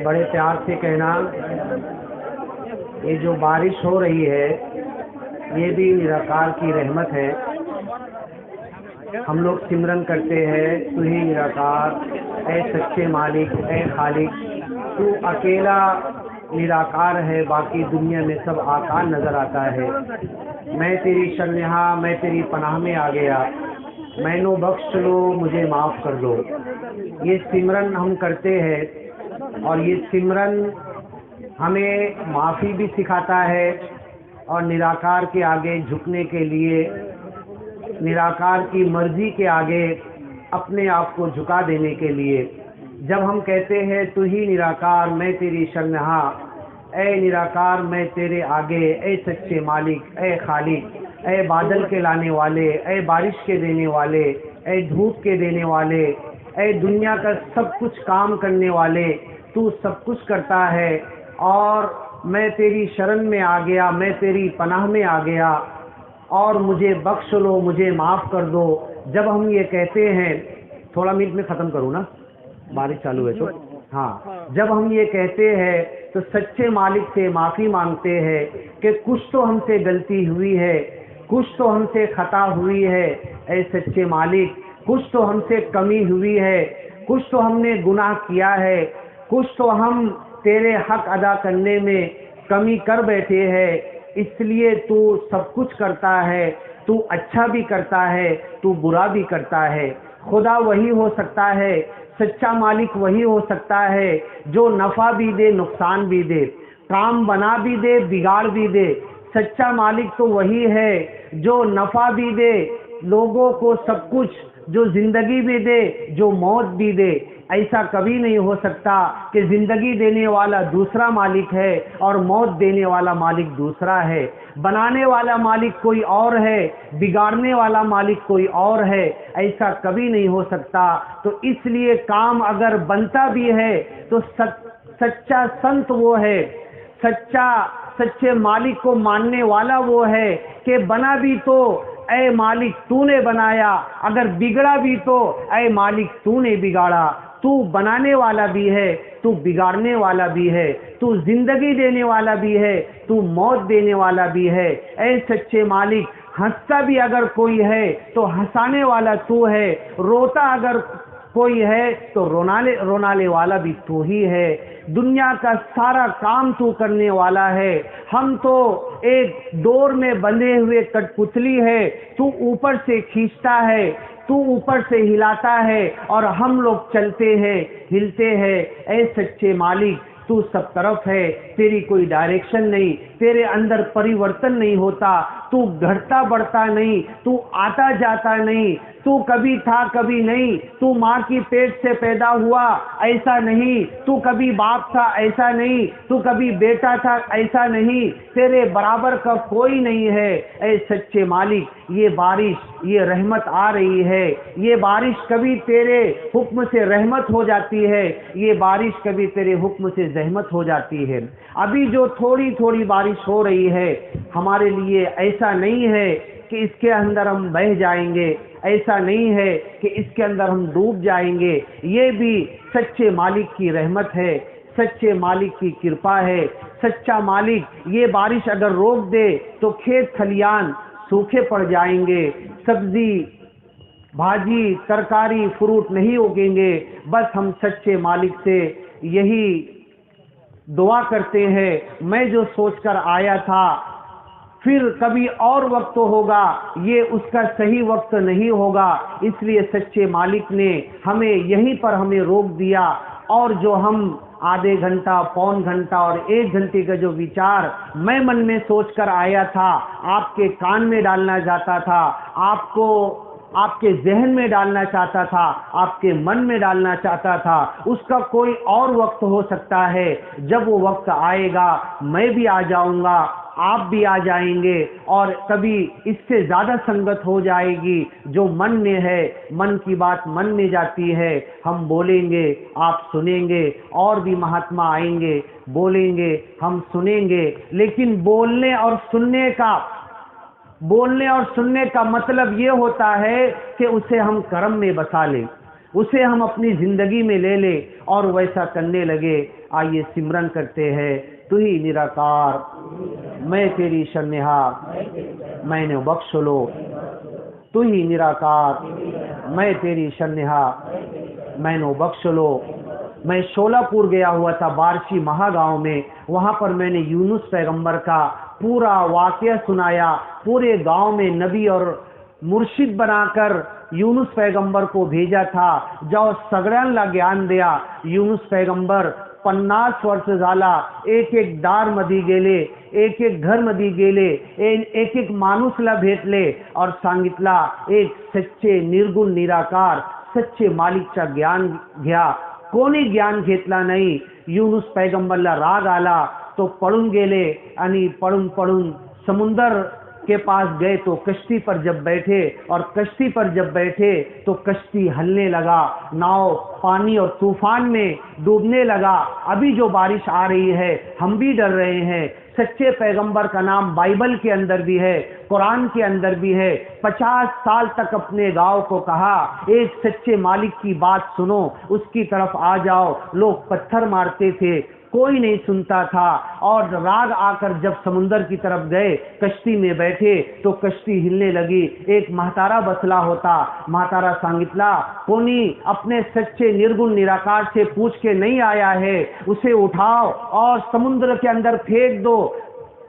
बड़े प्यार से कहना, ये जो बारिश हो रही है ये भी निराकार की रहमत है। हम लोग सिमरन करते हैं, तू ही निराकार, ऐ सच्चे मालिक, ऐ खालिक, तू अकेला निराकार है, बाकी दुनिया में सब आकार नज़र आता है। मैं तेरी शरणहा, मैं तेरी पनाह में आ गया, मैनू बख्श लो, मुझे माफ़ कर दो। ये सिमरन हम करते हैं और ये सिमरन हमें माफ़ी भी सिखाता है और निराकार के आगे झुकने के लिए, निराकार की मर्जी के आगे अपने आप को झुका देने के लिए। जब हम कहते हैं तू ही निराकार, मैं तेरी शरणहा, ऐ निराकार मैं तेरे आगे, ऐ सच्चे मालिक, ऐ खालिक, ऐ बादल के लाने वाले, ऐ बारिश के देने वाले, ऐ धूप के देने वाले, ऐ दुनिया का सब कुछ काम करने वाले, तू सब कुछ करता है और मैं तेरी शरण में आ गया, मैं तेरी पनाह में आ गया और मुझे बख्श लो, मुझे माफ़ कर दो। जब हम ये कहते हैं, थोड़ा मिनट में ख़त्म करूँ ना, बारिश चालू है तो हाँ, जब हम ये कहते हैं तो सच्चे मालिक से माफ़ी मांगते हैं कि कुछ तो हमसे गलती हुई है, कुछ तो हमसे खता हुई है, ऐ सच्चे मालिक, कुछ तो हमसे कमी हुई है, कुछ तो हमने गुनाह किया है, कुछ तो हम तेरे हक अदा करने में कमी कर बैठे हैं। इसलिए तू सब कुछ करता है, तू अच्छा भी करता है, तू बुरा भी करता है। खुदा वही हो सकता है, सच्चा मालिक वही हो सकता है जो नफ़ा भी दे, नुकसान भी दे, काम बना भी दे, बिगाड़ भी दे। सच्चा मालिक तो वही है जो नफ़ा भी दे लोगों को, सब कुछ, जो ज़िंदगी भी दे, जो मौत भी दे। ऐसा कभी नहीं हो सकता कि ज़िंदगी देने वाला दूसरा मालिक है और मौत देने वाला मालिक दूसरा है। बनाने वाला मालिक कोई और है, बिगाड़ने वाला मालिक कोई और है। ऐसा कभी नहीं हो सकता। तो इसलिए काम अगर बनता भी है तो सच्चा संत वो है, सच्चे मालिक को मानने वाला वो है कि बना भी तो ऐ मालिक तूने बनाया, अगर बिगड़ा भी तो ऐ मालिक तूने बिगाड़ा। तू बनाने वाला भी है, तू बिगाड़ने वाला भी है, तू जिंदगी देने वाला भी है, तू मौत देने वाला भी है। ऐ सच्चे मालिक, हंसता भी अगर कोई है तो हंसाने वाला तू है, रोता अगर कोई है तो रोनाले वाला भी तू ही है। दुनिया का सारा काम तू करने वाला है। हम तो एक डोर में बंधे हुए कठपुतली है, तू ऊपर से खींचता है, तू ऊपर से हिलाता है और हम लोग चलते हैं, हिलते हैं। ऐ सच्चे मालिक, तू सब तरफ है, तेरी कोई डायरेक्शन नहीं, तेरे अंदर परिवर्तन नहीं होता, तू घटता बढ़ता नहीं, तू आता जाता नहीं, तू कभी था कभी नहीं, तू माँ की पेट से पैदा हुआ ऐसा नहीं, तू कभी बाप था ऐसा नहीं, तू कभी बेटा था ऐसा नहीं, तेरे बराबर का कोई नहीं है। ऐ सच्चे मालिक, ये बारिश, ये रहमत आ रही है, ये बारिश कभी तेरे हुक्म से रहमत हो जाती है, ये बारिश कभी तेरे हुक्म से जहमत हो जाती है। अभी जो थोड़ी थोड़ी बारिश हो रही है हमारे लिए ऐसा नहीं है कि इसके अंदर हम बह जाएंगे, ऐसा नहीं है कि इसके अंदर हम डूब जाएंगे। ये भी सच्चे मालिक की रहमत है, सच्चे मालिक की कृपा है। सच्चा मालिक ये बारिश अगर रोक दे तो खेत खलियान सूखे पड़ जाएंगे, सब्जी भाजी तरकारी फ्रूट नहीं उगेंगे। बस हम सच्चे मालिक से यही दुआ करते हैं, मैं जो सोचकर आया था फिर कभी और वक्त होगा, ये उसका सही वक्त नहीं होगा, इसलिए सच्चे मालिक ने हमें यहीं पर हमें रोक दिया। और जो हम आधे घंटा, पौन घंटा और 1 घंटे का जो विचार मैं मन में सोचकर आया था, आपके कान में डालना चाहता था, आपको आपके जहन में डालना चाहता था, आपके मन में डालना चाहता था, उसका कोई और वक्त हो सकता है। जब वो वक्त आएगा मैं भी आ जाऊंगा, आप भी आ जाएंगे और कभी इससे ज़्यादा संगत हो जाएगी। जो मन में है, मन की बात मन में जाती है, हम बोलेंगे आप सुनेंगे, और भी महात्मा आएंगे बोलेंगे हम सुनेंगे। लेकिन बोलने और सुनने का मतलब ये होता है कि उसे हम कर्म में बसा लें, उसे हम अपनी ज़िंदगी में ले लें और वैसा करने लगे। आइए सिमरन करते हैं। तू ही निराकार, मैं तेरी शरणिहा, मैंने बख्श लो। तू ही निराकार, मैं तेरी शरणिहा, मैंने बख्श लो। मैं शोलापुर गया हुआ था, बारशी महागांव में। वहाँ पर मैंने यूनुस पैगंबर का पूरा वाक़या सुनाया। पूरे गांव में नबी और मुर्शिद बनाकर यूनुस पैगंबर को भेजा था, जो सगळ्यांना ज्ञान दिया। यूनुस पैगंबर 50 वर्ष झाला एक एक दार मध्ये गेले, एक एक घर मध्ये गेले, एक एक माणूसला भेटले और सांगितला एक सच्चे निर्गुण निराकार सच्चे मालिकचा ज्ञान घ्या। कोणी ज्ञान घेतला नाही। यूनुस पैगंबरला राग आला, तो पळून गेले आणि पळून पळून समुंदर के पास गए। तो कश्ती पर जब बैठे और कश्ती पर जब बैठे तो कश्ती हिलने लगा, नाव पानी और तूफान में डूबने लगा। अभी जो बारिश आ रही है हम भी डर रहे हैं। सच्चे पैगंबर का नाम बाइबल के अंदर भी है, कुरान के अंदर भी है। 50 साल तक अपने गांव को कहा एक सच्चे मालिक की बात सुनो, उसकी तरफ आ जाओ। लोग पत्थर मारते थे, कोई नहीं सुनता था। और राग आकर जब समुंदर की तरफ गए, कश्ती में बैठे तो कश्ती हिलने लगी। एक महतारा बसला होता, महतारा सांगितला कोणी अपने सच्चे निर्गुण निराकार से पूछ के नहीं आया है, उसे उठाओ और समुद्र के अंदर फेंक दो।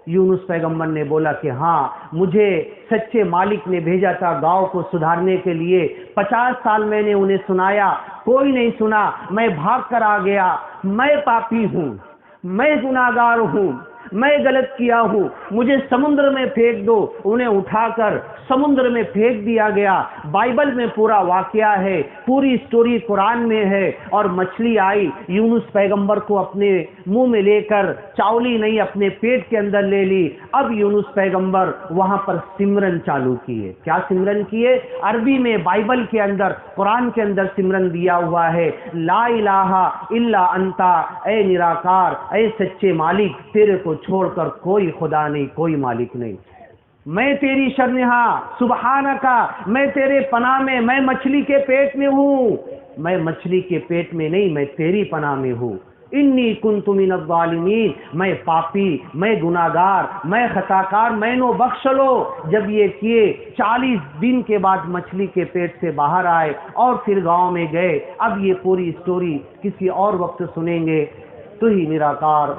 यूनुस पैगंबर ने बोला कि हाँ, मुझे सच्चे मालिक ने भेजा था गांव को सुधारने के लिए। 50 साल मैंने उन्हें सुनाया, कोई नहीं सुना। मैं भाग कर आ गया। मैं पापी हूँ, मैं गुनाहगार हूँ, मैं गलत किया हूँ, मुझे समुद्र में फेंक दो। उन्हें उठाकर समुद्र में फेंक दिया गया। बाइबल में पूरा वाकया है, पूरी स्टोरी कुरान में है। और मछली आई, यूनुस पैगंबर को अपने मुंह में लेकर चावली नहीं अपने पेट के अंदर ले ली। अब यूनुस पैगंबर वहां पर सिमरन चालू किए। क्या सिमरन किए? अरबी में बाइबल के अंदर कुरान के अंदर सिमरन दिया हुआ है, ला इलाहा इल्ला अंता, ए निराकार, ए सच्चे मालिक, तेरे को छोड़कर कोई खुदा नहीं, कोई मालिक नहीं। मैं तेरी शरणिहा, सुबहानका, मैं तेरे पनाह में, मैं मछली के पेट में हूँ। मैं मछली के पेट में नहीं, मैं तेरी पनाह में हूँ। इन्नी कुन्तु मिनज़ ज़ालिमीन, मैं पापी, मैं गुनाहगार, मैं खताकार, मैंने बख्श लो। जब ये किए 40 दिन के बाद मछली के पेट से बाहर आए और फिर गांव में गए। अब ये पूरी स्टोरी किसी और वक्त सुनेंगे। तू ही निराकार,